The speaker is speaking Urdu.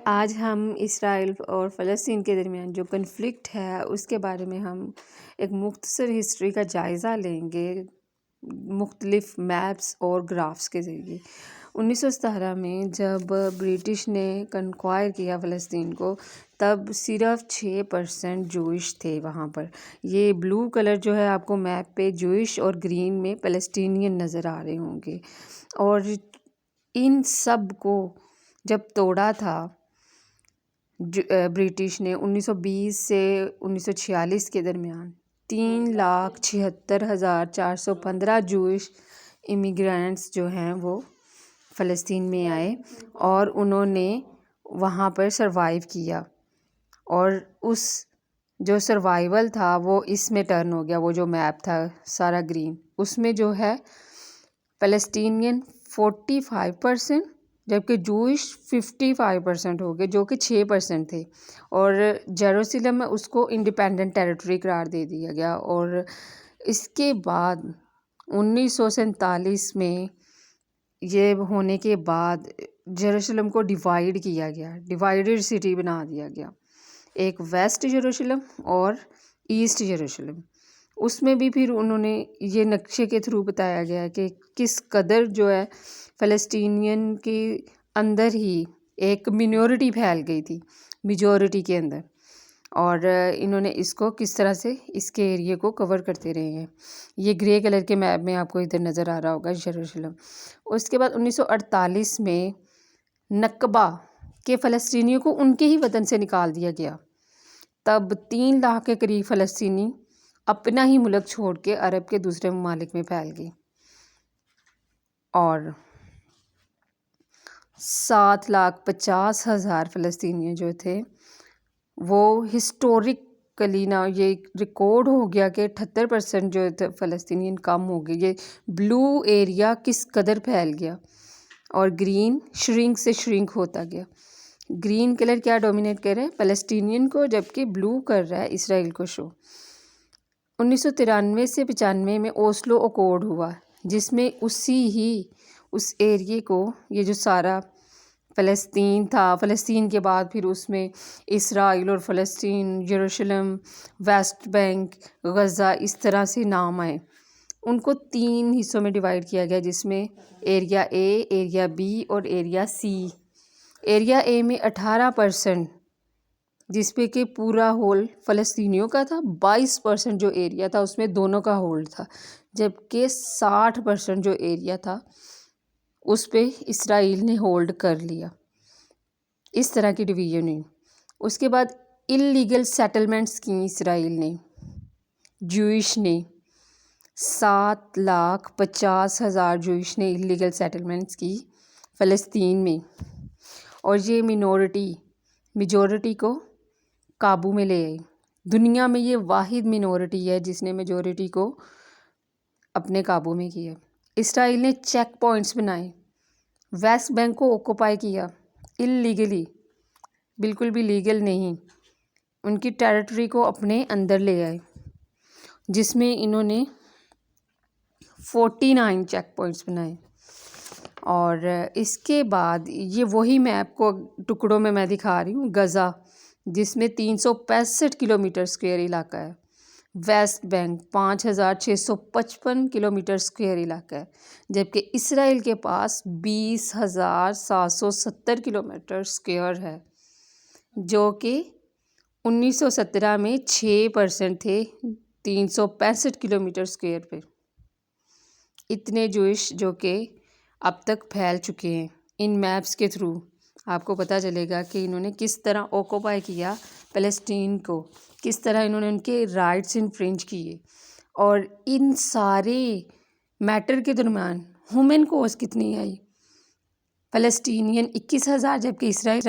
آج ہم اسرائیل اور فلسطین کے درمیان جو کنفلکٹ ہے اس کے بارے میں ہم ایک مختصر ہسٹری کا جائزہ لیں گے مختلف میپس اور گرافس کے ذریعے۔ 1917 میں جب برٹش نے کنکوائر کیا فلسطین کو، تب صرف 6% جوئش تھے وہاں پر۔ یہ بلو کلر جو ہے آپ کو میپ پہ جوئش اور گرین میں پیلسٹینین نظر آ رہے ہوں گے، اور ان سب کو جب توڑا تھا برٹش نے 1920 سے 1946 کے درمیان، 3,76,415 جوئش امیگرینٹس جو ہیں وہ فلسطین میں آئے اور انہوں نے وہاں پر سروائیو کیا، اور اس جو سروائیول تھا وہ اس میں ٹرن ہو گیا۔ وہ جو میپ تھا سارا گرین، اس میں جو ہے فلسطینین 45%، جبکہ جوئش 55% ہو گئے، جو کہ 6% تھے، اور جیروسلم میں اس کو انڈیپینڈنٹ ٹیریٹری قرار دے دیا گیا۔ اور اس کے بعد 1947 میں یہ ہونے کے بعد جیروسلم کو ڈیوائیڈ کیا گیا، ڈیوائیڈڈ سٹی بنا دیا گیا، ایک ویسٹ جیروسلم اور ایسٹ جیروسلم۔ اس میں بھی پھر انہوں نے یہ نقشے کے تھرو بتایا گیا کہ کس قدر جو ہے فلسطینین کے اندر ہی ایک مینورٹی پھیل گئی تھی میجورٹی کے اندر، اور انہوں نے اس کو کس طرح سے اس کے ایریے کو کور کرتے رہے ہیں۔ یہ گرے کلر کے میپ میں آپ کو ادھر نظر آ رہا ہوگا جیروسلم۔ اس کے بعد 1948 میں نکبہ کے فلسطینیوں کو ان کے ہی وطن سے نکال دیا گیا۔ تب 3 لاکھ کے قریب فلسطینی اپنا ہی ملک چھوڑ کے عرب کے دوسرے ممالک میں پھیل گئے، اور 7,50,000 فلسطینی جو تھے وہ ہسٹورکلی نا یہ ریکارڈ ہو گیا کہ 78% جو تھے فلسطینین کم ہو گئے۔ یہ بلو ایریا کس قدر پھیل گیا، اور گرین شرنک سے شرنک ہوتا گیا۔ گرین کلر کیا ڈومینیٹ کر رہا ہے؟ فلسطینین کو، جبکہ بلو کر رہا ہے اسرائیل کو شو۔ 1993 سے 95 میں اوسلو اکارڈ ہوا، جس میں اس ایریے کو، یہ جو سارا فلسطین تھا، فلسطین کے بعد پھر اس میں اسرائیل اور فلسطین، یروشلم، ویسٹ بینک، غزہ، اس طرح سے نام آئے۔ ان کو 3 حصوں میں ڈیوائیڈ کیا گیا، جس میں ایریا اے، ایریا بی اور ایریا سی۔ ایریا اے میں 18%، جس پہ کہ پورا ہول فلسطینیوں کا تھا، 22% جو ایریا تھا اس میں دونوں کا ہولڈ تھا، جبکہ 60% جو ایریا تھا اس پہ اسرائیل نے ہولڈ کر لیا۔ اس طرح کی ڈویژن ہوئی۔ اس کے بعد اللیگل سیٹلمنٹس کی اسرائیل نے، جوئش نے 7,50,000 جوئش نے اللیگل سیٹلمنٹس کی فلسطین میں، اور یہ میجورٹی کو قابو میں لے آئی۔ دنیا میں یہ واحد مینورٹی ہے جس نے میجورٹی کو اپنے قابو میں کیا۔ اسرائیل نے چیک پوائنٹس بنائے، ویسٹ بینک کو اوکوپائی کیا اللیگلی، بالکل بھی لیگل نہیں، ان کی ٹیریٹری کو اپنے اندر لے آئے، جس میں انہوں نے 49 چیک پوائنٹس بنائے۔ اور اس کے بعد یہ وہی میپ کو ٹکڑوں میں میں دکھا رہی ہوں، غزہ جس میں 365 کلومیٹر اسکوائر علاقہ ہے، ویسٹ بینک 5,655 کلومیٹر اسکوائر علاقہ ہے، جبکہ اسرائیل کے پاس 20,770 کلومیٹر اسکوائر ہے، جو کہ 1917 میں 6% تھے 365 کلومیٹر اسکوائر پہ۔ اتنے جوئش جو کہ اب تک پھیل چکے ہیں۔ ان میپس کے تھرو آپ کو پتہ چلے گا کہ انہوں نے کس طرح اوکوپائی کیا فلسطین کو، کس طرح انہوں نے ان کے رائٹس انفرنج کیے، اور ان سارے میٹر کے درمیان ہیومن کوسٹ کتنی آئی؟ فلسطینین 21,000، جبکہ اسرائیل